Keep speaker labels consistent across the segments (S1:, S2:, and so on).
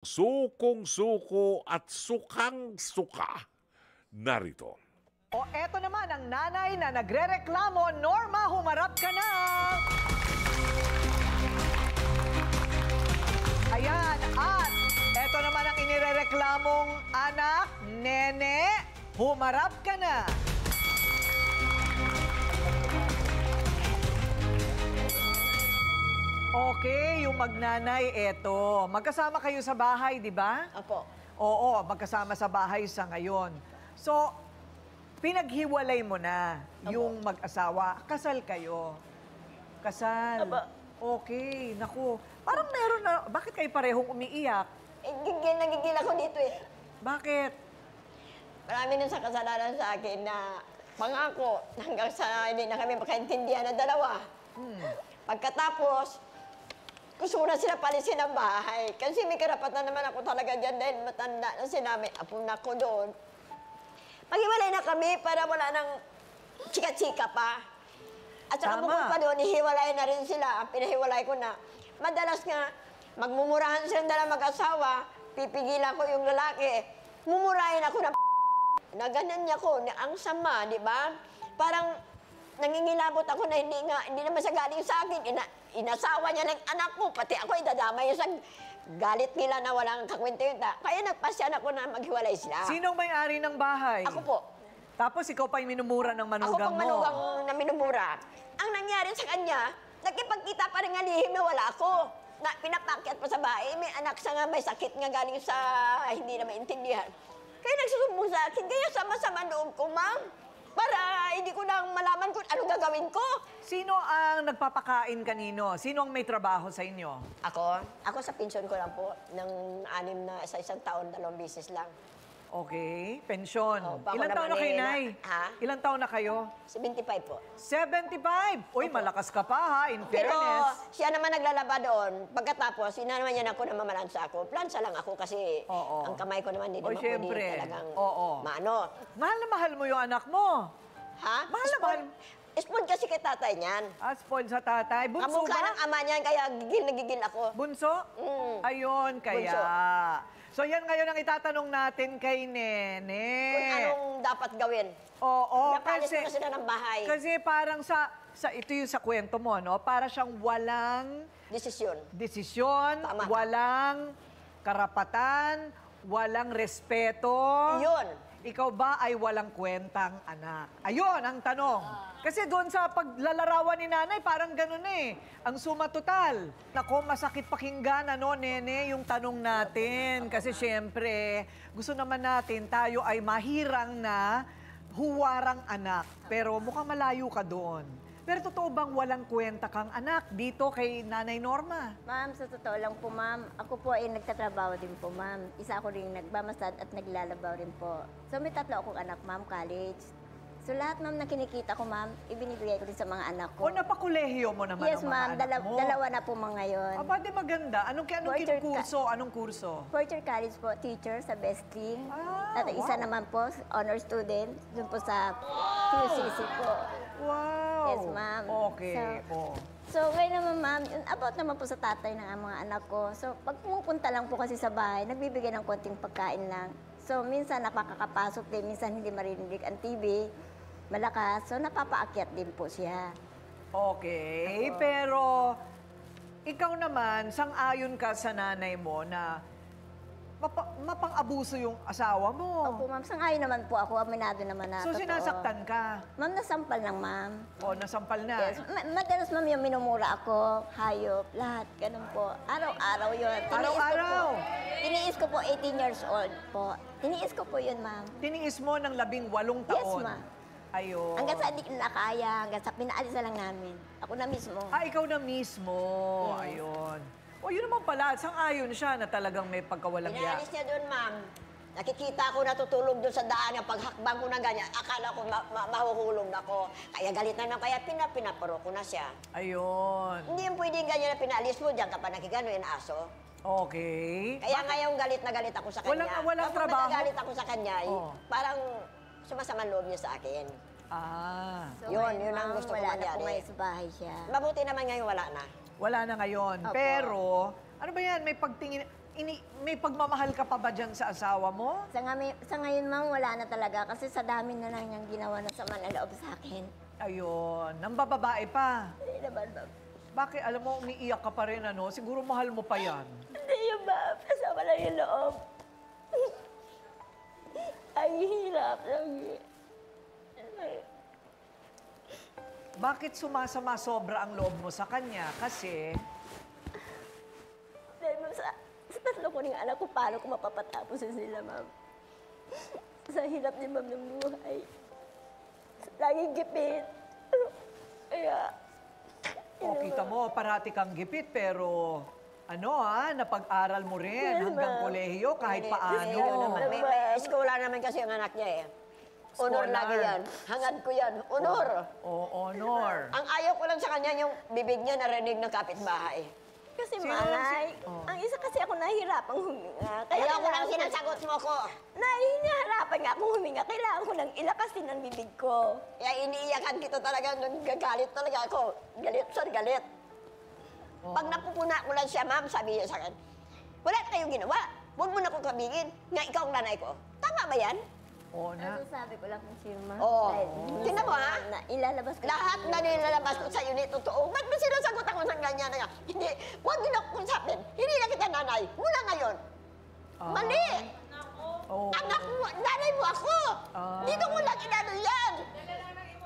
S1: Sukong-suko at sukang-suka. Narito.
S2: O eto naman ang nanay na nagrereklamo, Norma, humarap ka na! Ayan, at eto naman ang inirereklamong anak, Nene, humarap ka na! Okay, yung magnanay, eto. Magkasama kayo sa bahay, di ba?
S3: Opo.
S2: Oo, magkasama sa bahay sa ngayon. So, pinaghiwalay mo na yung mag-asawa. Kasal kayo. Kasal.
S3: Aba.
S2: Okay, naku. Parang meron na, bakit kayo parehong umiiyak?
S3: Nagigil ako dito eh.
S2: Bakit?
S3: Marami na sa kasalanan sa akin na pangako hanggang sa hindi na kami makaintindihan ng dalawa. Pagkatapos, gusto ko na sila palisin ng bahay. Kasi may karapatan naman ako talaga dyan dahil matanda na sila. May apo na ko doon. Maghiwalay na kami para wala nang chika-chika pa. At saka
S2: Tama.
S3: bukod pa doon, hihiwalay na rin sila. Pinahiwalay ko na. Madalas nga, magmumurahan silang dala mag-asawa, pipigilan ko yung lalaki, mumurahin ako ng na ganun niya ko, na ang sama, di ba? Parang nangingilabot ako na hindi naman siya galing sa akin. Inasawa niya ng anak ko, pati ako idadamay sa galit nila na walang kakwenta. Kaya nagpasyan ako na maghiwalay sila.
S2: Sinong may-ari ng bahay?
S3: Ako po.
S2: Tapos ikaw pa yung minumura ng
S3: Ako
S2: manugang
S3: pang
S2: mo.
S3: manugang na minumura. Ang nangyari sa kanya, nakipagkita pa rin nga lihim na wala ako. Na pinapakyat pa sa bahay, may anak siya nga, may sakit nga galing sa hindi na maintindihan. Kaya nagsusumbong sa akin, kaya sama-sama loob ko, ma'am. Para hindi ko na malaman kung ano gagawin ko.
S2: Sino ang nagpapakain kanino? Sino ang may trabaho sa inyo?
S3: Ako? Ako sa pensyon ko lang po, ng sa isang taon, 2 beses lang.
S2: Okay, pensyon.
S3: Oh, pa ako
S2: Ilang taon na
S3: naman
S2: kayo,
S3: eh,
S2: Nay?
S3: ha?
S2: Ilang taon na kayo?
S3: 75 po.
S2: 75! Uy, malakas ka pa ha, in
S3: Pero
S2: fairness.
S3: siya naman naglalaba doon. Pagkatapos, naman niya ako na mamalansa ako. Plansa lang ako kasi
S2: Oo.
S3: ang kamay ko naman hindi
S2: O,
S3: naman
S2: syempre.
S3: pwede talagang
S2: Oo.
S3: maano.
S2: Mahal na mahal mo yung anak mo.
S3: Ha?
S2: Mahal na mahal.
S3: Spoon kasi kay tatay niyan.
S2: Spoiled sa tatay. Bunso
S3: Kamukha
S2: ba?
S3: ng ama niyan, kaya gigil na gigil ako.
S2: Bunso?
S3: Mm.
S2: Ayun, kaya.
S3: Bunso.
S2: So yan ngayon ang itatanong natin kay Nene.
S3: Kung anong dapat gawin.
S2: Oo,
S3: Napalis
S2: kasi...
S3: ko na sila ng bahay.
S2: Kasi parang sa ito yung sa kwento mo, no? Para siyang walang
S3: Desisyon.
S2: desisyon,
S3: Tama.
S2: walang karapatan, walang respeto.
S3: Yun.
S2: Ikaw ba ay walang kwentang anak? Ayun ang tanong. Kasi doon sa paglalarawan ni nanay, parang ganun eh. Ang suma total. Nako, masakit pakinggan, ano, Nene, yung tanong natin. Kasi syempre, gusto naman natin tayo ay mahirang na huwarang anak. Pero mukhang malayo ka doon. Pero totoo bang walang kwenta kang anak dito kay Nanay Norma?
S4: Ma'am, sa totoo lang po, ma'am, ako po ay nagtatrabaho din po, ma'am. Isa ako rin nagmamasad at naglalabaw rin po. So may 3 akong anak, ma'am, college. So lahat, ma'am, na kinikita ko, ma'am, ibinibigay ko rin sa mga anak ko.
S2: O napakolehiyo mo naman
S4: Yes,
S2: ang mga
S4: ma'am,
S2: anak mo?
S4: dalawa na po mga ngayon.
S2: Aba, di maganda. Anong
S4: Portrait
S2: kurso? Anong kurso?
S4: Fourth year college po, teacher sa Besting.
S2: Ah,
S4: At isa
S2: wow.
S4: naman po, honor student, dun po sa QCC po.
S2: Wow!
S4: Yes, ma'am.
S2: Okay.
S4: So, ngayon naman, ma'am, about naman po sa tatay ng mga anak ko. So, pag pumupunta lang po kasi sa bahay, nagbibigay ng konting pagkain lang. So, minsan napakakapasok din, minsan hindi marinig ang TV, malakas. So, napapaakyat din po siya.
S2: Okay,
S4: Ako.
S2: pero ikaw naman, sang-ayon ka sa nanay mo na mapang-abuso yung asawa mo.
S4: Opo, ma'am, sangayon naman po ako, aminado naman na
S2: So,
S4: totoo.
S2: sinasaktan ka?
S4: Ma'am, nasampal lang, ma'am.
S2: O, nasampal na?
S4: Yes. Madalas, ma'am, yung minumura ako, hayop, lahat, ganun po. Araw-araw yun.
S2: Araw-araw?
S4: Tiniis ko po, 18 years old po. Tiniis ko po yun, ma'am.
S2: Tiniis mo ng 18
S4: Yes,
S2: taon?
S4: ma'am.
S2: Ayun.
S4: Hanggang sa di na kaya, hanggang sa pinaalis na lang namin. Ako na mismo.
S2: Ikaw na mismo.
S4: Yes.
S2: Ayun. O, yun naman pala. Sang-ayon siya na talagang may pagkawalang
S3: Pinalis niya doon, ma'am. Nakikita ko natutulog doon sa daan ng paghakbang ko na ganyan. Akala ko mahuhulog ako. Kaya galit na naman. Kaya pinaparo ko na siya.
S2: Ayun.
S3: Hindi yung pwedeng ganyan na pinalis mo. Diyan ka pa nakikano yung aso.
S2: Okay.
S3: Kaya ngayon galit na galit ako sa kanya.
S2: Walang
S3: Kapag
S2: trabaho?
S3: nagagalit ako sa kanya,
S2: Oo.
S3: parang sumasama loob niya sa akin.
S4: So,
S3: Yun
S4: ngayon,
S3: ang
S4: ma'am,
S3: gusto ko
S4: wala na
S3: mangyari.
S4: po ngayon sa bahay siya.
S3: Mabuti naman ngayon wala na.
S2: Wala na ngayon.
S4: Opo.
S2: Pero, ano ba yan? May pagtingin... may pagmamahal ka pa ba dyan sa asawa mo?
S4: Sa ngayon, ma'am, wala na talaga. Kasi sa dami na lang niyang ginawa na sama na loob sa akin.
S2: Ayun, nang bababae pa.
S4: Hindi naman, ma'am.
S2: Bakit, alam mo, umiiyak ka pa rin, ano? Siguro mahal mo pa yan.
S4: Hindi yun, ma'am. Kasama lang yung loob. Ay, hirap lagi.
S2: Bakit sumasama sobra ang loob mo sa kanya? Kasi,
S4: Dahil, ma'am, sa tatlo ko ning anak ko, paano ko mapapatapos sila, ma'am? Sa hirap ni ma'am ng buhay. Laging gipit. Kaya,
S2: o kita mo, parati kang gipit, pero napag-aral mo rin
S4: Yes,
S2: hanggang
S4: ma'am.
S2: kolehiyo kahit paano.
S3: May eskola naman kasi ang anak niya eh. Honor
S2: Scholar.
S3: lagi yan. Hangad ko yan. Honor.
S2: O, honor.
S3: Ang ayaw ko lang sa kanya yung bibig niya narinig ng kapitbahay.
S4: kasi
S2: Sino-
S4: malay,
S2: Oh.
S4: ang isa kasi ako nahihirapang huminga.
S3: Ayaw ko lang
S4: kailangan
S3: sinasagot mo ko.
S4: Nahihirapan nga akong huminga. Kailangan ko nang ilakasin ang bibig ko.
S3: Kaya iniiyakan kita talaga, nagagalit talaga ako. Galit, sir, galit. Pag napupuna ko lang siya, ma'am, sabi niya sa akin, wala kayong ginawa. Huwag mo na kong kabigin nga ikaw ang nanay ko. Tama ba yan?
S2: O, na.
S4: Nasasabi ko lang kung sino ma.
S3: Oo.
S4: Dahil
S3: Tingnan mo, ha?
S4: Na ilalabas ko.
S3: Lahat na nilalabas ko sa iyo ni totoo. Ba't mo sinasagot ako ng ganyan na yan? Hindi, huwag mo na kong sapin. Hindi na kita nanay. Mula ngayon. Mali!
S2: Oo.
S3: Anak mo, nanay mo ako! Dito mo lang inano yan!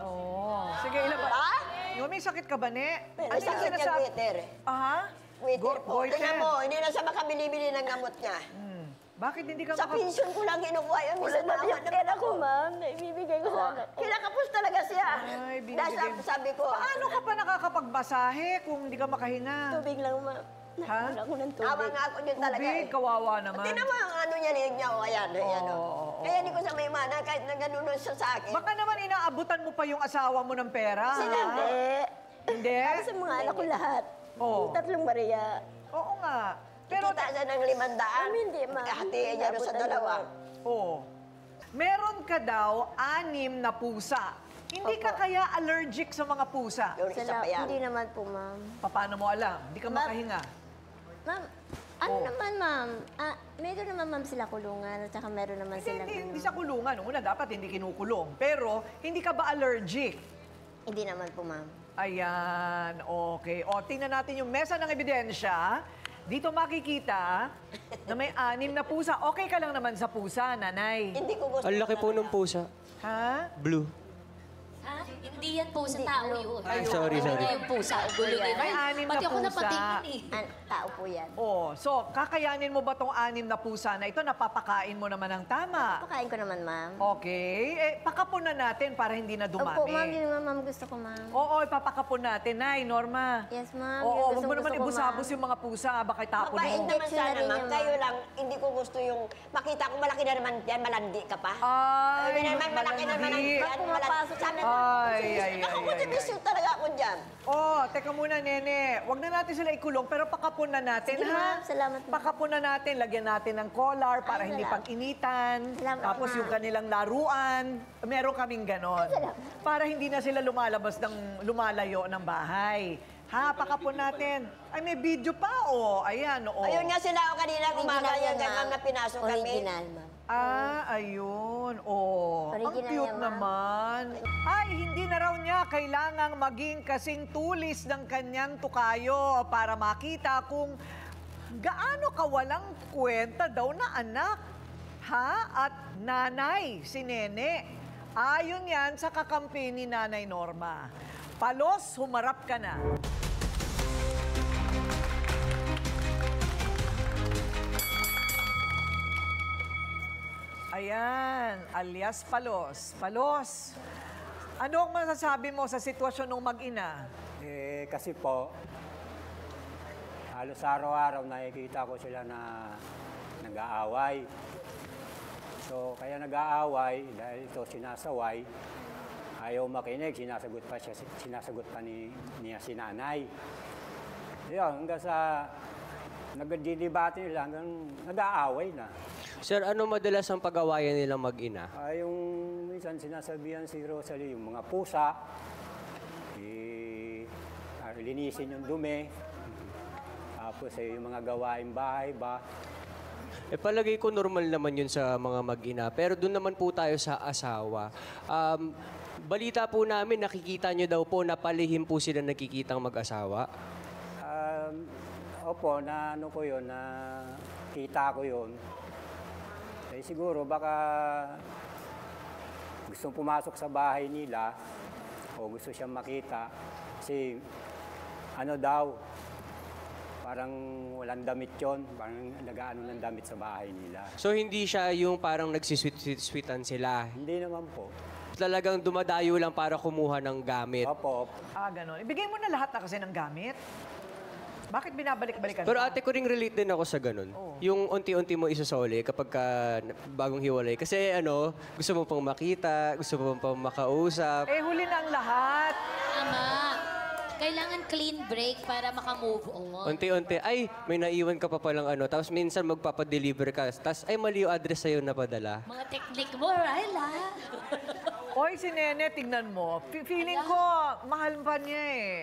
S2: Oo. Sige, ilabas.
S3: Ha?
S2: Yung may sakit ka ba, ne?
S3: May
S2: Ano yung
S3: sakit yung
S2: sinasabi?
S3: waiter.
S2: Aha?
S3: Waiter po.
S2: Goiter.
S3: Tingnan mo, hindi na siya makabili-bili ng gamot niya.
S2: Bakit hindi ka
S3: Sa pension ko lang kinukuha yan.
S4: Wala
S3: Minsan
S4: na
S3: maawa
S4: yan
S3: naman
S4: ako, ma'am. Naibibigay ko sa anak ko.
S3: Kinakapos talaga siya.
S2: Ay, binibigyan.
S3: Dahil sabi ko,
S2: Paano ka pa nakakapagbasahe kung hindi ka makahinga?
S4: Tubig lang, ma'am.
S2: Ha?
S4: Wala ko ng
S3: awa
S4: tubig.
S3: nga ako din talaga
S2: Tubig,
S3: eh.
S2: kawawa naman.
S3: Tingnan mo ang ano niya, liig niya, o ayan, ayan, o.
S2: Oo.
S3: Kaya hindi ko sa may mana, kahit na ganun siya sa akin.
S2: Baka naman inaabutan mo pa yung asawa mo ng pera.
S3: Sila,
S2: ha?
S4: Hindi.
S2: Hindi?
S4: Para sa mga anak ko lahat.
S2: Oo.
S4: Tatlong Maria.
S2: Oo nga. Pero,
S3: Kita siya ng 500.
S4: Hindi, ma'am.
S3: Hatiin niya doon sa
S4: Inabutan
S3: dalawa.
S2: oo. Meron ka daw 6 na pusa. Hindi ka kaya allergic sa mga pusa?
S3: Yung isa pa yan.
S4: Hindi naman po, ma'am.
S2: Paano mo alam? Hindi ka
S4: Ma'am,
S2: makahinga.
S4: Ma'am, ano naman, ma'am? Meron naman, ma'am, sila kulungan at saka meron naman
S2: Hindi,
S4: sila...
S2: hindi sa kulungan. Una, dapat hindi kinukulong. Pero, hindi ka ba allergic?
S4: Hindi naman po, ma'am.
S2: Ayan, okay. O, tingnan natin yung mesa ng ebidensya. Dito makikita na may 6 na pusa. Okay ka lang naman sa pusa, nanay.
S3: Hindi ko gusto.
S5: Ang laki po ng pusa.
S2: Ha?
S5: Blue.
S6: Ha? Hindi yan po sa tao yun.
S5: Ay, sorry,
S6: Ano
S5: sorry.
S6: yung pusa? Gulo din.
S2: May 6 na
S6: Pati ako
S2: pusa.
S6: napatingin eh.
S4: Tao po yan.
S2: Oh, so kakayanin mo ba tong 6 na pusa na ito? Napapakain mo naman ng tama.
S4: Pakain ko naman, ma'am.
S2: Okay. Pakapon na natin para hindi na dumami.
S4: Opo, ma'am. Yun naman, ma'am. Gusto ko, ma'am.
S2: Oo, ipapakapon natin. Nay, Norma.
S4: Yes, ma'am.
S2: Oo,
S4: Yun,
S2: huwag mo naman
S4: gusto ko,
S2: ibusabos
S4: ma'am.
S2: yung mga pusa. Baka itapon
S3: Mabait
S2: mo.
S3: naman
S4: Injection na
S3: sana,
S4: rin
S3: ma'am.
S4: yan,
S3: Kayo
S4: ma'am.
S3: lang, hindi ko gusto yung... Makita ko malaki na naman yan, malandi ka pa.
S2: Ay,
S3: Ay, naman, malaki naman ang
S2: malandi.
S3: yan.
S4: Pumapasok
S3: Sabi
S4: na-
S3: ko,
S2: Ay.
S3: ako motivation talaga ako dyan.
S2: Oh, teka muna, nene. Huwag na natin sila ikulong, pero pakapon na natin,
S4: Sige,
S2: ha?
S4: ma'am. Salamat, ma'am.
S2: Pakapon na natin, lagyan natin ng collar para
S4: Ay,
S2: hindi
S4: salamat.
S2: pag-initan.
S4: Salamat,
S2: Tapos
S4: ma'am.
S2: yung kanilang laruan, meron kaming ganon. Para hindi na sila lumalayo ng bahay. Ha, pakapon natin. Ay, may video pa, oh. Ayan, oh.
S3: Ayun nga sila ako kanina umaga
S4: Original
S3: yan,
S4: yan,
S3: ma'am, na pinasok kami.
S4: Original, ma'am.
S2: Ayun. Oh, ang
S4: Original
S2: cute
S4: yan, ma'am.
S2: naman. Ay, hindi na raw niya kailangang maging kasing tulis ng kanyang tukayo para makita kung gaano kawalang kwenta daw na anak. Ha? At nanay, si Nene. Ayon yan sa kakampi ni Nanay Norma. Palos, humarap ka na. Ayan, alias Palos. Palos, ano ang masasabi mo sa sitwasyon ng mag-ina?
S7: Kasi po, halos araw-araw nakikita ko sila na nag-aaway. So, kaya nag-aaway dahil ito sinasaway, ayaw makinig, sinasagot pa niya si nanay. Yun, hanggang sa nagdidibate nila, hanggang nag-aaway na.
S5: Sir, ano madalas ang pag-awayan nilang mag-ina?
S7: Yung minsan sinasabihan si Rosalie, yung mga pusa, linisin yung dumi, tapos yung mga gawain bahay ba,
S5: Palagay ko normal naman yun sa mga mag-ina. Pero doon naman po tayo sa asawa. Balita po namin, nakikita nyo daw po na palihim po sila nakikitang mag-asawa.
S7: Opo, na ano ko yun, na kita ko yun. Eh, siguro baka gustong pumasok sa bahay nila o gusto siyang makita. Kasi ano daw, parang walang damit yun, parang nag-aano ng damit sa bahay nila.
S5: So hindi siya yung parang nagsisweet-sweetan sila.
S7: Hindi naman po.
S5: Talagang dumadayo lang para kumuha ng gamit.
S7: Opo,
S2: Ganon. Ibigay mo na lahat na kasi ng gamit. Bakit binabalik-balikan
S5: Pero
S2: pa?
S5: ate ko ring relate din ako sa ganun. Yung unti-unti mo isusoli kapag bagong hiwalay. Kasi gusto mo pang makita, gusto mo pang makausap.
S2: Huli na ang lahat.
S6: Tama. Kailangan clean break para makamove on.
S5: Unti-unti, ay, may naiwan ka pa palang Tapos minsan magpapadeliver ka. Tapos, ay, mali yung address sa'yo napadala.
S6: Mga technique mo, Ryla.
S2: Oy, si Nene, tignan mo. Feeling ko, mahal pa niya eh.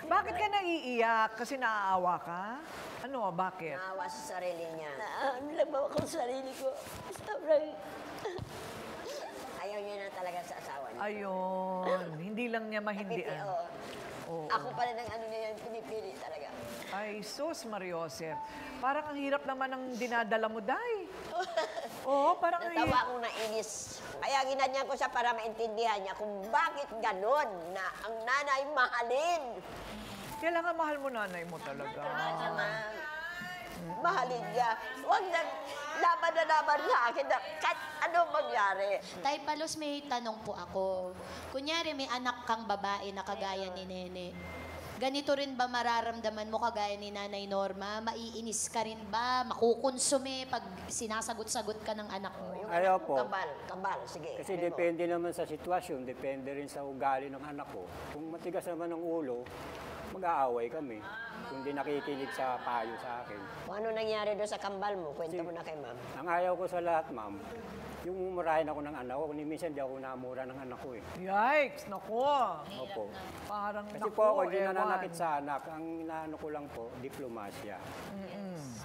S2: Bakit ka naiiyak? Kasi naaawa ka? Ano, bakit?
S3: Naawa sa sarili niya.
S4: Lang ba ako sa sarili ko? Sobrang...
S3: Ayaw niya na talaga sa asawa niya.
S2: Ayun, hindi lang niya mahindian. Oo.
S3: Ako pa rin ang ano niya yan, pinipili talaga.
S2: Ay, sus, Mariosep. Parang ang hirap naman ng dinadala mo, Day. Oo, parang ang
S3: Natawa
S2: hirap.
S3: akong nainis. Kaya ginanyan ko siya para maintindihan niya kung bakit ganon na ang nanay mahalin.
S2: Kailangan mahal mo nanay mo talaga.
S3: Mahalin niya. Huwag na laban na laban sa akin na kahit anong mangyari.
S6: Tay Palos, may tanong po ako. Kunyari, may anak kang babae na kagaya ni Nene. Ganito rin ba mararamdaman mo kagaya ni Nanay Norma? Maiinis ka rin ba? Makukonsume pag sinasagot-sagot ka ng anak mo?
S7: ayaw po.
S3: Kabal, sige.
S7: Kasi
S3: ano mo?
S7: depende naman sa sitwasyon, depende rin sa ugali ng anak ko. Kung matigas naman ang ulo, mag-aaway kami. Kung di nakikinig sa payo sa akin.
S3: Kung ano nangyari doon sa kambal mo, kwento mo na kay ma'am.
S7: Ang ayaw ko sa lahat, ma'am, yung murahin ako ng anak ko. Kung minsan di ako namura ng anak ko eh.
S2: Yikes, naku.
S7: Opo.
S2: Parang
S7: Kasi
S2: naku,
S7: po ako hindi
S2: ewan.
S7: nananakit sa anak. Ang inaano ko lang po, diplomasya.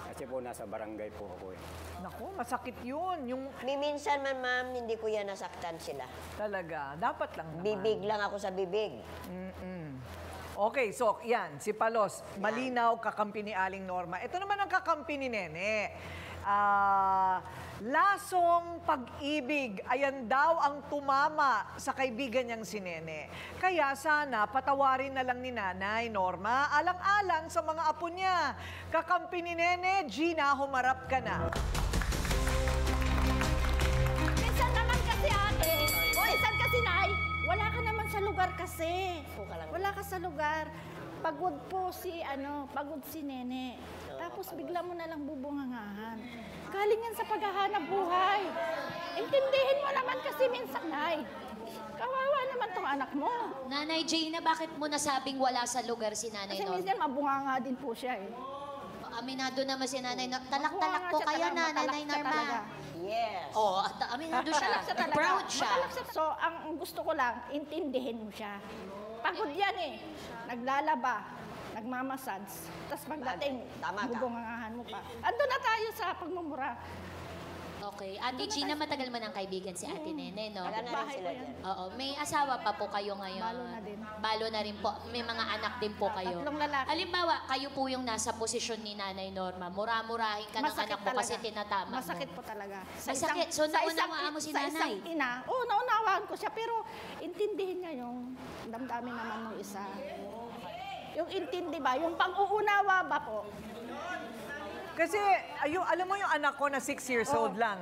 S7: Kasi po nasa barangay po ako eh.
S2: Naku, masakit yun. Yung
S3: Minsan man, ma'am, hindi ko yan nasaktan sila.
S2: talaga, dapat lang naman.
S3: Bibig lang ako sa bibig.
S2: Okay, so yan, si Palos, malinaw kakampi ni Aling Norma. Ito naman ang kakampi ni Nene. Lasong pag-ibig, ayan daw ang tumama sa kaibigan niyang si Nene. Kaya sana patawarin na lang ni Nanay Norma, alang-alang sa mga apo niya. Kakampi ni Nene, Gina, humarap ka na.
S8: Minsan naman kasi ate, minsan kasi nay, wala ka naman sa lugar kasi. Wala ka sa lugar. Pagod po pagod si Nene. Tapos bigla mo na lang bubungangahan. Galing yan sa paghahanap buhay. Intindihin mo naman kasi minsan, nay. Kawawa naman tong anak mo.
S6: Nanay Gina, bakit mo nasabing wala sa lugar si Nanay
S8: Kasi
S6: Norma?
S8: minsan mabunganga din po siya eh.
S6: Aminado naman si Nanay Norma. Talak-talak
S8: Mabunganga
S6: po
S8: siya
S6: kayo,
S8: talaga,
S6: Nanay
S8: matalak siya
S6: Norma.
S8: talaga.
S3: Yes.
S6: Oo, aminado siya.
S8: Matalak siya talaga.
S6: Proud siya.
S8: Matalak siya. So, ang gusto ko lang, intindihin mo siya. Pagod yan eh. Naglalaba, nagmamasads. Tapos pagdating,
S3: Tama ka.
S8: bubungangahan mo pa. Ando na tayo sa pagmumura.
S6: Okay. Ate Gina, matagal man ang kaibigan si Ate Nene, no?
S3: Wala na rin
S8: Bahay
S3: sila
S8: ko yan.
S3: dyan.
S6: Oo. May asawa pa po kayo ngayon.
S8: Balo na din.
S6: Balo na rin po. May mga anak din po kayo.
S8: Tatlong lalaki.
S6: Halimbawa, kayo po yung nasa posisyon ni Nanay Norma. Mura-murahin ka ng anak mo kasi tinatama mo.
S8: Masakit po talaga.
S6: Masakit. So, naunawaan mo si
S8: Sa
S6: nanay?
S8: isang ina, oo, naunawaan ko siya. Pero intindihin niya yung damdamin naman ng isa. Yung intindi ba? Yung pang-uunawa ba po?
S2: Kasi, alam mo yung anak ko na 6 years old lang,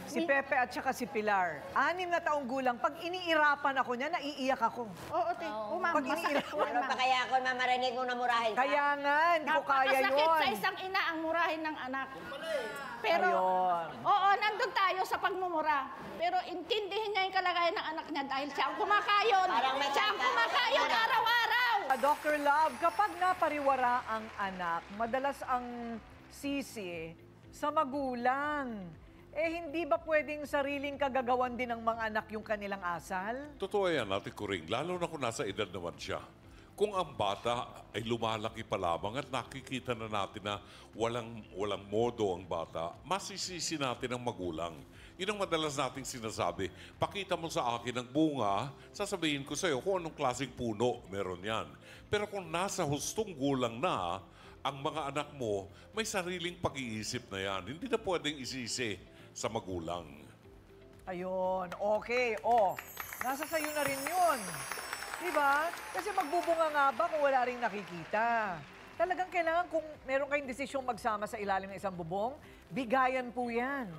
S2: si Pepe at saka si Pilar. 6 na taong gulang. Pag iniirapan ako niya, naiiyak ako.
S8: Oo, te. Oo, ma'am.
S2: Pag
S8: Masakit po
S3: Ano
S8: yan,
S3: pa
S8: ma'am.
S3: kaya ako mamarinig mo na murahin ka?
S2: Kaya nga, hindi ko kaya
S8: Napakasakit
S2: yun.
S8: sa isang ina ang murahin ng anak. Pero,
S2: Ayun.
S8: oo, nandun tayo sa pagmumura. Pero intindihin niya yung kalagayan ng anak niya dahil siya ang kumakayon.
S3: Parang may
S8: Siya ang
S3: kanta.
S8: kumakayon araw-araw.
S2: Dr. Love, kapag napariwara ang anak, madalas ang sisi sa magulang. Hindi ba pwedeng sariling kagagawan din ng mga anak yung kanilang asal?
S1: Totoo yan, Ate Kuring. Lalo na kung nasa edad naman siya. kung ang bata ay lumalaki pa lamang at nakikita na natin na walang modo ang bata, masisisi natin ang magulang. Yun ang madalas nating sinasabi. Pakita mo sa akin ang bunga, sasabihin ko sa'yo kung anong klaseng puno meron yan. Pero kung nasa hustong gulang na, ang mga anak mo, may sariling pag-iisip na yan. Hindi na pwedeng isisi sa magulang.
S2: Ayun, okay. Oh, nasa sayo na rin yun. Diba? Kasi magbubunga nga ba kung wala rin nakikita? Talagang kailangan kung meron kayong desisyong magsama sa ilalim ng isang bubong, bigayan po yan.